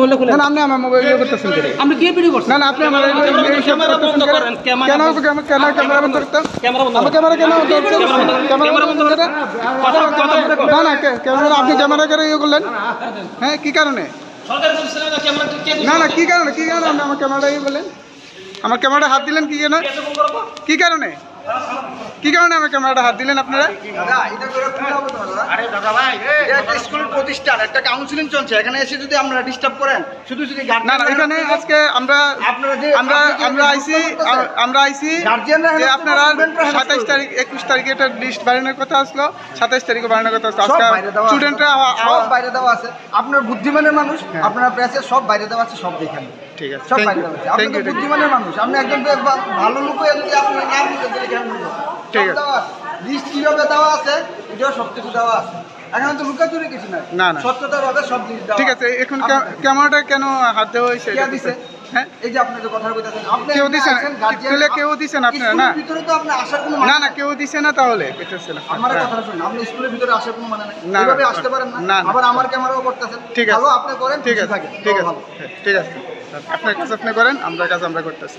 না না, আপনি আমার মোবাইল ইয়ে করতেছেন কেন? আপনি কি ভিডিও করছেন? না না, আপনি আমার ক্যামেরা বন্ধ করেন, ক্যামেরা বন্ধ করতেন? ক্যামেরা বন্ধ আমার করেন। ক্যামেরা কেন বন্ধ করছেন? ক্যামেরা বন্ধ করেন। কথা বলতে না না, ক্যামেরা আপনি ক্যামেরা করে ইয়ে করলেন? হ্যাঁ, কি কারণে? সরকারি প্রতিষ্ঠানে ক্যামেরা কে না না, কি কারণে আপনি আমার ক্যামেরাটা ইয়ে করলেন? আমার ক্যামেরাটা হাত দিলেন কি জন্য? কি কারণে আমার ক্যামেরাটা হাত দিলেন আপনারা? দাদা, এটা করে ভুল হবে তো দাদা। এটা একটা স্কুলের প্রতিষ্ঠান, একটা কাউন্সিলিং চলছে, এখানে এসে যদি আমরা ডিস্টার্ব করেন, শুধু না না, এখানে আজকে আমরা আইছি যে আপনারা 27 তারিখ 21 তারিখে একটা লিস্ট বাড়ানোর কথা আসলো, 27 তারিখে বাড়ানোর কথা আসলো। আজকে স্টুডেন্টরা সব বাইরে দেওয়া আছে, আপনার বুদ্ধিমানের মানুষ, আপনার প্রেসের সব বাইরে দেওয়া আছে, সব দেখেন। ঠিক আছে, সব বাইরে দেওয়া আছে, আপনি তো বুদ্ধিমানের মানুষ, আপনি একজন ভালো লোক হয়ে যদি আপনার নাম লিখে দিলে কেন বলবো? ঠিক আছে। লিস্ট কিভাবে দেওয়া আছে এটাও সব কিছু দেওয়া আছে, এখন তো লুকাচুরি কিছু না, না না, সত্যতাভাবে সব লিস্ট দেওয়া ঠিক আছে। এখন ক্যামেরাটা কেন হাত দেওয়া হয়েছে? কে দিছে? হ্যাঁ, এই যে আপনি যে কথা বলতেছেন, আপনি কেউ দিছেন? গার্জিয়ান, তাহলে কেউ দিছেন আপনারা? না স্কুলের ভিতরে তো আপনি আসার কোনো না না, কেউ দিছে না, তাহলে পেতেছে না। আমার কথা শুনুন, আপনি স্কুলের ভিতরে আসার কোনো মানে নাই, না, এইভাবে না, আসতে পারেন না, না, না। আবার আমার ক্যামেরাও করতেছেন। ঠিক আছে, ভালো আপনি করেন, ঠিক খুশি আছে, থাকেন, ঠিক আছে, ভালো। ঠিক আছে। আপনার কাজ আপনি করেন, আমরা কাজ আমরা করতেছি।